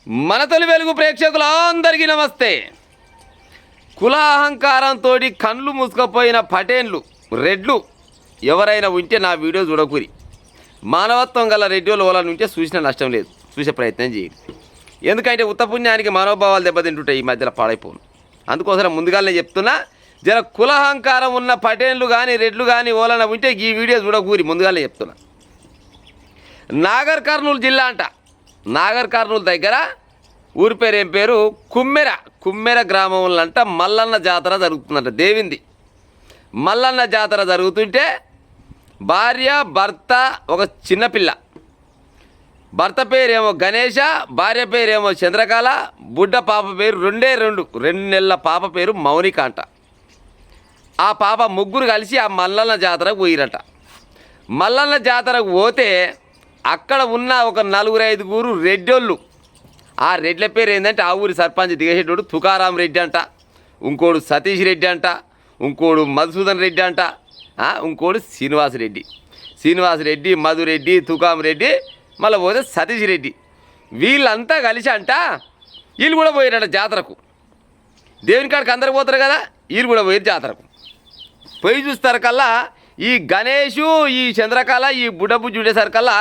మన తొలి వెలుగు ప్రేక్షకులందరికీ నమస్తే. కులాహంకారంతో కళ్ళు మూసుకుపోయిన పటేన్లు రెడ్లు ఎవరైనా ఉంటే నా వీడియో చూడకూరి. మానవత్వం గల రెడ్డిలో వాళ్ళని ఉంటే చూసిన నష్టం లేదు, చూసే ప్రయత్నం చేయండి. ఎందుకంటే ఉత్తపుణ్యానికి మనోభావాలు దెబ్బతింటుంటాయి, ఈ మధ్యలో పాడైపోను. అందుకోసం ముందుగానే చెప్తున్నా, జర కులహంకారం ఉన్న పటేన్లు కానీ రెడ్లు కానీ ఓలన ఉంటే ఈ వీడియో చూడకూరి. ముందుగానే చెప్తున్నా. నాగర్ కర్నూలు జిల్లా అంట. నాగర్ కర్నూలు దగ్గర ఊరి పేరు ఏం పేరు కుమ్మెర గ్రామంలో అంట మల్లన్న జాతర జరుగుతుందంట. దేవింది మల్లన్న జాతర జరుగుతుంటే భార్య భర్త ఒక చిన్నపిల్ల, భర్త పేరేమో గణేష, భార్య పేరేమో చంద్రకళ, బుడ్డ పాప పేరు రెండు నెలల పాప పేరు మౌనిక అంట. ఆ పాప ముగ్గురు కలిసి ఆ మల్లన్న జాతరకు పోయిరట. మల్లన్న జాతరకు పోతే అక్కడ ఉన్న ఒక 4-5 రెడ్డోళ్ళు, ఆ రెడ్ల పేరు ఏంటంటే ఆ ఊరి సర్పంచ్ దిగేసేటోడు తుకారాం రెడ్డి అంట, ఇంకోడు సతీష్ రెడ్డి అంట, ఇంకోడు మధుసూదన్ రెడ్డి అంట, ఇంకోడు శ్రీనివాసరెడ్డి, మధురెడ్డి, తుకాం రెడ్డి, మళ్ళీ పోతే సతీష్ రెడ్డి. వీళ్ళంతా కలిసి అంట వీళ్ళు కూడా పోయారట జాతరకు. దేవుని కాడికి అందరు పోతారు కదా, వీళ్ళు కూడా పోయారు జాతరకు. పోయి చూస్తారు కల్లా ఈ గణేషు, ఈ చంద్రకళ, ఈ బుడ్డబుజ్జి ఉండేసరికల్లా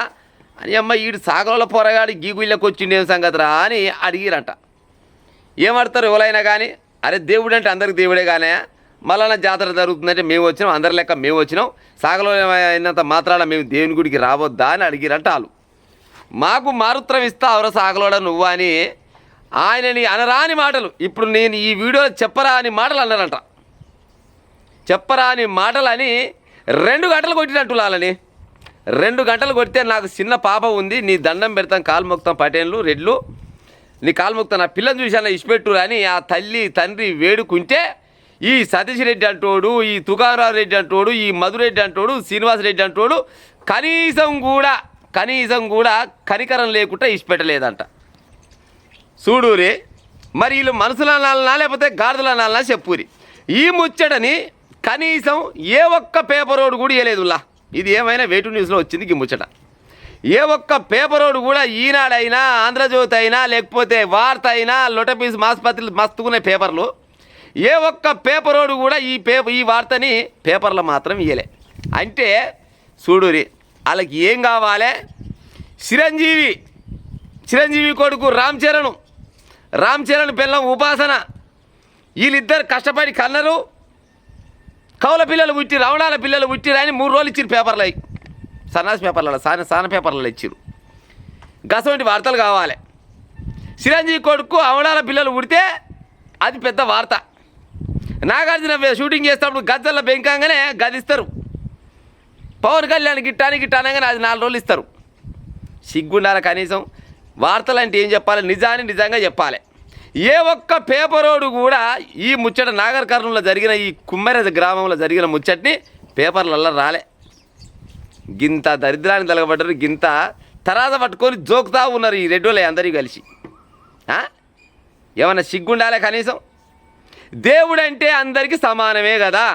అని అమ్మ ఈడు సాగరంలో పొరగాడి గీగుళ్ళకి వచ్చిండే సంగతిరా అని అడిగిరంట. ఏమడతారు ఎవరైనా కానీ, అరే దేవుడు అంటే అందరికి దేవుడే కానీ మళ్ళా జాతర జరుగుతుందంటే మేము వచ్చినాం, అందరి లెక్క మేము వచ్చినాం, సాగలో అయినంత మాత్రాన మేము దేవుని గుడికి రావద్దా అని అడిగిరంట. వాళ్ళు మాకు మారుత్రం ఇస్తావురా సాగలోడ నువ్వు అని ఆయనని అనరాని మాటలు ఇప్పుడు నేను ఈ వీడియోలో చెప్పరాని మాటలు అన్నారంట. చెప్పరాని మాటలని 2 గంటలు కొట్టినట్టు వాళ్ళని. 2 గంటలు కొడితే నాకు చిన్న పాప ఉంది, నీ దండం పెడతాం, కాలు మొక్తాం పటేన్లు రెడ్లు, నీ కాలు మొక్తాం, నా పిల్లని చూశాను ఇష్టపెట్టు అని ఆ తల్లి తండ్రి వేడుకుంటే ఈ సతీష్ రెడ్డి అంటోడు, ఈ తుకారావు రెడ్డి అంటోడు, ఈ మధురెడ్డి అంటోడు, శ్రీనివాసరెడ్డి అంటోడు కనీసం కూడా కనికరం లేకుండా ఇష్టపెట్టలేదంట. చూడూరి మరి వీళ్ళు మనుషుల నాలనా లేకపోతే గాడిదల నాలనా చెప్పురి. ఈ ముచ్చటని కనీసం ఏ ఒక్క పేపరోడు కూడా ఇవ్వలేదులా. ఇది ఏమైనా వేటు న్యూస్లో వచ్చింది ఈ ముచ్చట. ఏ ఒక్క పేపరోడు కూడా ఈనాడైనా, ఆంధ్రజ్యోతి అయినా, లేకపోతే వార్త అయినా, లొటపీస్ మాస్పత్రులు మస్తుకునే పేపర్లు, ఏ ఒక్క పేపరోడు కూడా ఈ వార్తని పేపర్లో మాత్రం ఇయ్యలే. అంటే చూడురి వాళ్ళకి ఏం కావాలి. చిరంజీవి కొడుకు రామ్ చరణ్ పిల్లం ఉపాసన, వీళ్ళిద్దరు కష్టపడి కన్నరు. కౌల పిల్లలు పుట్టి రవణాల పిల్లలు పుట్టిరు అని 3 రోజులు ఇచ్చారు పేపర్లు, సన్నాసి పేపర్లలో సాన పేపర్లలో ఇచ్చారు. గసవంటి వార్తలు కావాలి. చిరంజీవి కొడుకు అవడాల పిల్లలు పుడితే అది పెద్ద వార్త. నాగార్జున షూటింగ్ చేసేటప్పుడు గద్దల్లో బెంకంగానే గదిస్తారు. పవన్ కళ్యాణ్ గిట్టానగానే అది 4 రోజులు ఇస్తారు. సిగ్గుండాల కనీసం. వార్తలు అంటే ఏం చెప్పాలి, నిజంగా చెప్పాలి. ఏ ఒక్క పేపరోడు కూడా ఈ ముచ్చట నాగర్ కర్నూలులో జరిగిన ఈ కుమ్మెర గ్రామంలో జరిగిన ముచ్చట్ని పేపర్లలో రాలే. గింత దరిద్రాన్ని తలగబడ్డారు, గింత తరాద పట్టుకొని జోకుతా ఉన్నారు ఈ రెడ్డోళ్ళే అందరికీ కలిసి. ఏమన్నా సిగ్గుండాలే కనీసం. దేవుడంటే అందరికీ సమానమే కదా,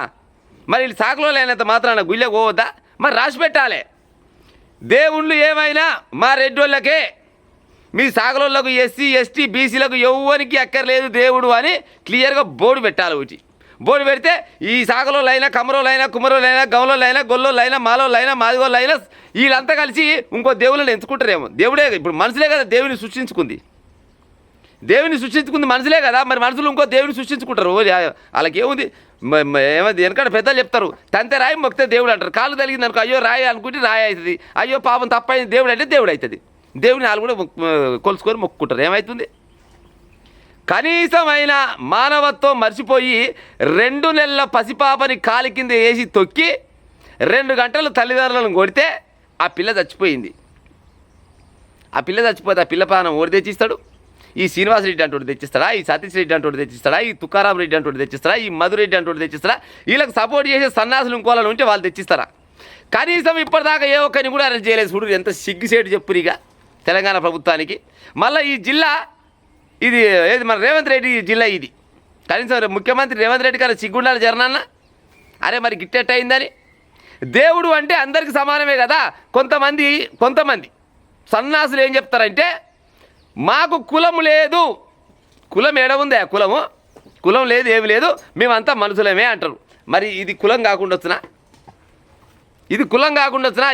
మరి వీళ్ళు సాకులో లేనంత మాత్రాన గుళ్ళకి పోవద్దా? మరి రాసి పెట్టాలి. దేవుళ్ళు ఏమైనా మా రెడ్డోళ్ళకే, మీ సాగలోళ్ళకు ఎస్సీ ఎస్టీ బీసీలకు ఎవ్వరికి అక్కర్లేదు దేవుడు అని క్లియర్గా బోర్డు పెట్టాలి. బోర్డు పెడితే ఈ సాగలోళ్ళైనా, కమరోళ్ళైనా, కుమరోళ్ళైనా, గౌలోళ్ళైనా, గొల్లోళ్ళైనా, మాలోళ్ళైనా, మాదిగోళ్ళైనా వీళ్ళంతా కలిసి ఇంకో దేవుళ్ళని ఎంచుకుంటారేమో. దేవుడే ఇప్పుడు మనుషులే కదా దేవుని సృష్టించుకుంది మనుషులే కదా, మరి మనుషులు ఇంకో దేవుని సృష్టించుకుంటారు. వాళ్ళకి ఏముంది, ఏమైంది వెనకడ పెద్దలు చెప్తారు, తంతే రాయి మొక్కితే దేవుడు అంటారు. కాళ్ళు తగిలింది అనుకో, అయ్యో రాయి అనుకుంటే రాయి అవుతుంది, అయ్యో పాపం తప్పైంది దేవుడు అంటే దేవుడు అవుతుంది. దేవుని వాళ్ళు కూడా కొలుసుకొని మొక్కుకుంటారు. ఏమవుతుంది? కనీసమైన మానవత్వం మర్చిపోయి 2 నెలల పసిపాపని కాలి కింద వేసి తొక్కి 2 గంటలు తల్లిదండ్రులను కొడితే ఆ పిల్ల చచ్చిపోయింది. ఆ పిల్ల ప్రాణం ఓడి తెచ్చిస్తాడు. ఈ శ్రీనివాసరెడ్డి అంటోడు తెచ్చిస్తాడా, ఈ సతీష్ రెడ్డి అంటోడు తెచ్చిస్తాడా, ఈ తుకారాం రెడ్డి అంటోడు తెచ్చిస్తాడా, ఈ మధురెడ్డి అంటోడు తెచ్చిస్తాడా? వీళ్ళకి సపోర్ట్ చేసే సన్నాసులు ఇంకోళ్ళు ఉంటే వాళ్ళు తెచ్చిస్తారా? కనీసం ఇప్పటిదాకా ఏ ఒక్కరిని కూడా అరెస్ట్ చేయలేదు. చూడు ఎంత సిగ్గుసేటు చెప్పురిగా తెలంగాణ ప్రభుత్వానికి. మళ్ళీ ఈ జిల్లా ఇది ఏది మన రేవంత్ రెడ్డి జిల్లా ఇది. కనీసం ముఖ్యమంత్రి రేవంత్ రెడ్డి గారు సిగ్గుండాలి జరనన్న. అరే మరి గిట్టెట్ అయిందని. దేవుడు అంటే అందరికీ సమానమే కదా. కొంతమంది సన్నాసులు ఏం చెప్తారంటే మాకు కులం లేదు. కులం ఏడవుందే? కులం లేదు, ఏమి లేదు, మేమంతా మనుషులమే అంటారు. మరి ఇది కులం కాకుండా వచ్చినా?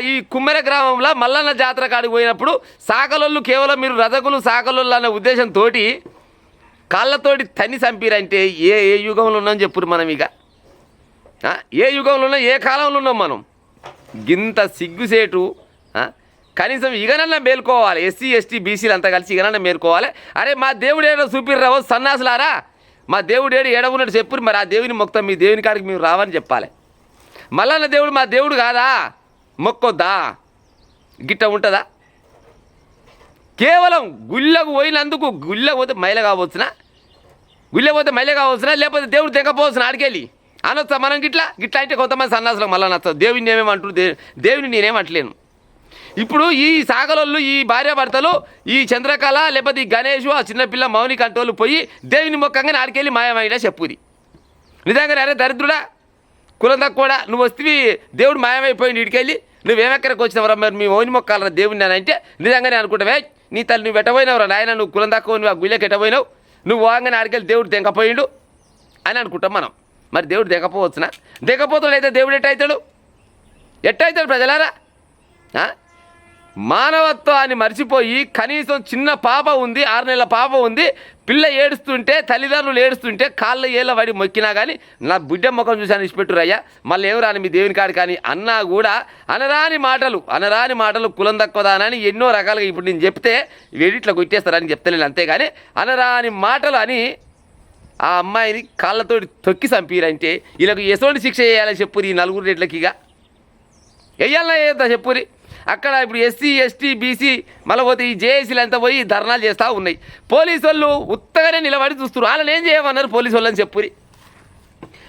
ఈ కుమ్మెర గ్రామంలో మల్లన్న జాతర కాడికి పోయినప్పుడు సాకలోళ్ళు కేవలం మీరు రజకులు సాకలోళ్ళు అనే ఉద్దేశంతో కాళ్ళతోటి తన్ని చంపిరంటే ఏ యుగంలో ఉన్నాం చెప్పురు మనం? ఇక ఏ యుగంలో ఉన్నాం, ఏ కాలంలో ఉన్నాం మనం? గింత సిగ్గుసేటు. కనీసం ఇగనన్నా మేల్కోవాలి. ఎస్సీ ఎస్టీ బీసీలు అంతా కలిసి ఇగనన్నా మేల్కోవాలి. అరే మా దేవుడు ఏడో చూపిర్రావో సన్నాసులారా, మా దేవుడు ఏడ ఉన్నట్టు చెప్పురు. మరి ఆ దేవుని మొక్తం, మీ దేవుని కాడికి మేము రావని చెప్పాలి. మల్లన్న దేవుడు మా దేవుడు కాదా? మొక్కొద్దా? గిట్ట ఉంటుందా? కేవలం గుళ్ళకు పోయినందుకు గుళ్ళకు పోతే మైల కావచ్చునా? లేకపోతే దేవుడు తెగపోవచ్చున ఆడికెళ్ళి అనొచ్చా మనం? గిట్లా అయితే కొంతమంది సన్నాసులకు మళ్ళీ నచ్చదు. దేవుని నేనేమంటారు? దేవుని నేనేమంటలేను. ఇప్పుడు ఈ సాగలోళ్ళు, ఈ భార్యాభర్తలు, ఈ చంద్రకళ లేకపోతే ఈ గణేష్, ఆ చిన్నపిల్ల మౌని కంటోళ్ళు పోయి దేవుని మొక్కంగానే ఆడికెళ్ళి మాయమైనా చెప్పుది. నిజంగానే అరే దరిద్రుడా, కులం తక్కువడా, నువ్వు వస్తే దేవుడు మాయమైపోయింది ఇడికెళ్ళి, నువ్వేమెక్కడికి వచ్చినవరా? మరి మీ ఓని మొక్కాలరా దేవుడిని అని అంటే నిజంగానే అనుకుంటావే, నీ తల్లి నువ్వు ఎట్టపోయినావురా నాయన, నువ్వు కులం తక్కువ, నువ్వు ఆ గుళ్ళకి ఎట్టపోయినావు, నువ్వు పోగానే ఆడికెళ్ళి దేవుడు తెంకపోయిండు అని అనుకుంటాం మనం. మరి దేవుడు దిగపోవచ్చునా? దిగపోతాడైతే దేవుడు ఎట్టయితాడు ప్రజలారా? మానవత్వాన్ని మర్చిపోయి కనీసం చిన్న పాప ఉంది, 6 నెలల పాప ఉంది, పిల్ల ఏడుస్తుంటే, తల్లిదండ్రులు ఏడుస్తుంటే కాళ్ళ ఏళ్ళ పడి మొక్కినా కానీ నా బిడ్డ ముఖం చూసాను ఇచ్చిపెట్టురయ్యా, మళ్ళీ ఏం రాని మీ దేవుని కాడు కానీ అన్నా కూడా అనరాని మాటలు కులం తక్కువదానని ఎన్నో రకాలుగా ఇప్పుడు నేను చెప్తే వెడిట్లో కొట్టేస్తారని చెప్తలేను, అంతేగాని అనరాని మాటలు అని ఆ అమ్మాయిని కాళ్ళతోటి తొక్కి చంపిరంటే వీళ్ళకి ఎటువంటి శిక్ష చేయాలని చెప్పురి? ఈ 4 రెట్లకి ఇక వెయ్యాలన్నా ఏదా చెప్పురి? అక్కడ ఇప్పుడు ఎస్సీ ఎస్టీ బీసీ మళ్ళీ పోతే ఈ జేఏసీలు అంతా పోయి ధర్నాలు చేస్తూ ఉన్నాయి. పోలీసు వాళ్ళు ఉత్తగానే నిలబడి చూస్తున్నారు. వాళ్ళని ఏం చేయమన్నారు పోలీసు వాళ్ళని చెప్పురి?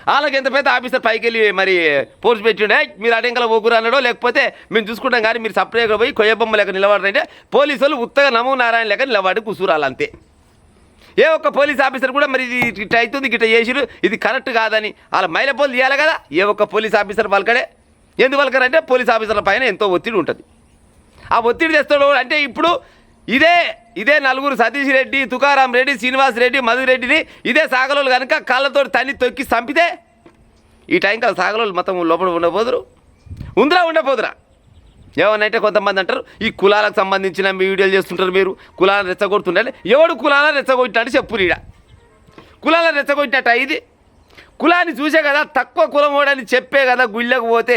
వాళ్ళకి ఎంత పెద్ద ఆఫీసర్ పైకి వెళ్ళి మరి పోలీసు పెట్టిండే, మీరు అటెంకల పోకురు అన్నాడో, లేకపోతే మేము చూసుకుంటాం కానీ మీరు సపరేట్గా పోయి కొయ్యబొమ్మ లెక్క నిలబడారంటే పోలీసు వాళ్ళు ఉత్తగా నమో నారాయణ లెక్క నిలబడి కూసురాలి అంతే. ఏ ఒక్క పోలీస్ ఆఫీసర్ కూడా మరి ఇది ఇట్ట అవుతుంది, గిట్ట చేసిరు, ఇది కరెక్ట్ కాదని వాళ్ళ మైల పోలు తీయాలి కదా. ఏ ఒక్క పోలీస్ ఆఫీసర్ వాళ్ళకడే ఎందుకు వాళ్ళకరంటే పోలీస్ ఆఫీసర్ల పైన ఎంతో ఒత్తిడి ఉంటుంది. ఆ ఒత్తిడి తెస్తాడు అంటే ఇప్పుడు ఇదే 4 సతీష్ రెడ్డి, తుకారాం రెడ్డి, శ్రీనివాస్ రెడ్డి, మధురెడ్డిని ఇదే సాగలోళ్ళు కనుక కాళ్ళతో తన్ని తొక్కి చంపితే ఈ టైం కాదు సాగలోళ్ళు మొత్తం లోపల ఉండపోదురా. ఏమనంటే కొంతమంది అంటారు ఈ కులాలకు సంబంధించిన మీ వీడియోలు చేస్తుంటారు, మీరు కులాలను రెచ్చగొడుతుంటే ఎవడు కులాలను రెచ్చగొట్టినట్టు చెప్పురు? ఈడ కులాలను రెచ్చగొట్టినట్ట? ఇది కులాన్ని చూసే కదా, తక్కువ కులం ఓడని చెప్పే కదా గుళ్ళకు పోతే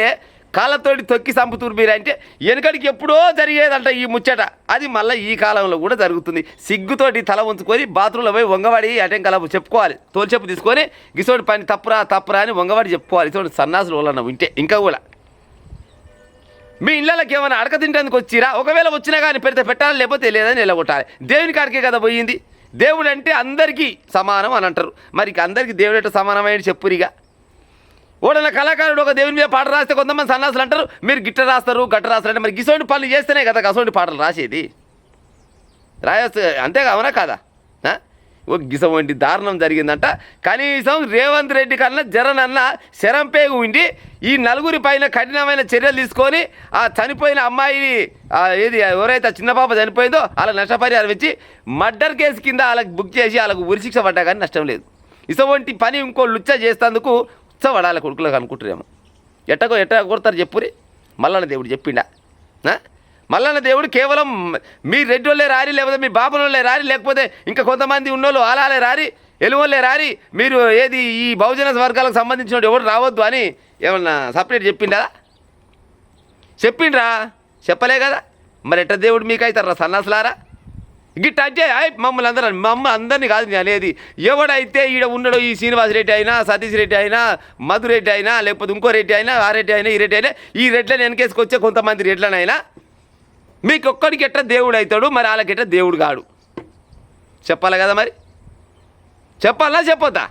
కాళ్ళతోటి తొక్కి చంపుతురు మీరు అంటే. వెనకడికి ఎప్పుడో జరిగేదంట ఈ ముచ్చట, అది మళ్ళీ ఈ కాలంలో కూడా జరుగుతుంది. సిగ్గుతోటి తల ఉంచుకొని బాత్రూంలో పోయి వంగవాడి అటెంకల చెప్పుకోవాలి, తోలుచెప్పు తీసుకొని గిసోటి పని తప్పురా అని వంగవాడి చెప్పుకోవాలి. ఇటువంటి సన్నాసులు వాళ్ళన్న వింటే ఇంకా కూడా మీ ఇళ్ళకి ఏమైనా అడక తింటేందుకు వచ్చిరా? ఒకవేళ వచ్చినా కానీ పెడితే పెట్టాలి, లేకపోతే లేదని నిలగొట్టాలి. దేవుని కాడికే కదా పోయింది. దేవుడు అంటే అందరికీ సమానం అని అంటారు. మరి అందరికీ దేవుడు అంటే సమానమైన చెప్పురిగా. ఓడన కళాకారుడు ఒక దేవుని మీద పాట రాస్తే కొంతమంది సన్నాసులు అంటారు మీరు గిట్ట రాస్తారు గట్ట రాస్తారు అంటే మరి గిసోంటి పనులు చేస్తేనే కదా గసోంటి పాటలు రాసేది. రాయొచ్చు అంతేగా, అవునా కాదా? ఓ గిసవంటి దారుణం జరిగిందంట. కనీసం రేవంత్ రెడ్డి కన్నా జరనన్న శరంపేగు ఉండి ఈ 4 పైన కఠినమైన చర్యలు తీసుకొని ఆ చనిపోయిన అమ్మాయిని ఎవరైతే చిన్న పాప చనిపోయిందో వాళ్ళకి నష్టపరిహారం ఇచ్చి మర్డర్ కేసు కింద వాళ్ళకి బుక్ చేసి వాళ్ళకు ఉరిశిక్ష పడ్డా కానీ నష్టం లేదు. ఇటువంటి పని ఇంకో లుచ్చ చేస్తేందుకు ఉత్సవడాల కొడుకులకు అనుకుంటారేమో. ఎట్ట కొడతారు చెప్పురి? మల్లన్న దేవుడు చెప్పిండా? మల్లన్న దేవుడు కేవలం మీ రెడ్డి వాళ్ళే రారి, లేకపోతే మీ బాబుల వాళ్ళే రారి, లేకపోతే ఇంకా కొంతమంది ఉన్నోళ్ళు అలాలే రారి, ఎలువల్లే రారి, మీరు ఈ బహుజన వర్గాలకు సంబంధించిన ఎవరు రావద్దు అని ఏమన్నా సపరేట్ చెప్పిండ్రా? చెప్పలే కదా. మరి ఎట్ట దేవుడు మీకు అవుతారా సన్నాసులారా? గిట్ట అంటే మమ్మల్ని అందరినీ కాదు అనేది. ఎవడైతే ఈడ ఉన్నాడో ఈ శ్రీనివాస్ రెడ్డి అయినా, సతీష్ రెడ్డి అయినా, మధురెడ్డి అయినా, లేకపోతే ఇంకో రెడ్డి అయినా, ఆ రెడ్డి అయినా, ఈ రెడ్డి అయినా, ఈ రెడ్లను వెనకేసుకొచ్చే కొంతమంది రెడ్లనైనా మీకు ఒక్కడికి ఎట్ట దేవుడు అవుతాడు, మరి వాళ్ళకెట్ట దేవుడు కాడు చెప్పాలి కదా. మరి చెప్పాలా చెప్పొద్దా?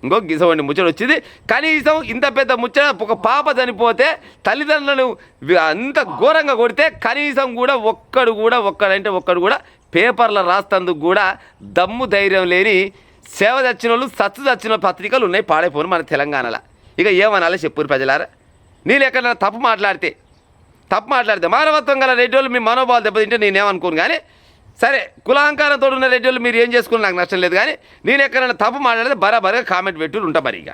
ఇంకో గిసవండి ముచ్చట వచ్చింది. కనీసం ఇంత పెద్ద ముచ్చట, ఒక పాప చనిపోతే తల్లిదండ్రులను అంత ఘోరంగా కొడితే కనీసం కూడా ఒక్కడు కూడా పేపర్లో రాస్తందుకు కూడా దమ్ము ధైర్యం లేని సేవ చచ్చిన వాళ్ళు చచ్చిన పత్రికలు ఉన్నాయి పాడైపోను మన తెలంగాణలో. ఇక ఏమనాలి చెప్పురు ప్రజలారా? నేను ఎక్కడైనా తప్పు మాట్లాడితే మానవత్వం గల రెడ్డి వాళ్ళు మీ మనోభావాలు దెబ్బతింటే నేనేమనుకోను. కానీ సరే కులాహంకారంతో ఉన్న రెడ్డి వాళ్ళు మీరు ఏం చేసుకుని నాకు నష్టం లేదు, కానీ నేను ఎక్కడైనా తప్పు మాట్లాడితే బరాబరగా కామెంట్ పెట్టి ఉంటా మరి ఇక.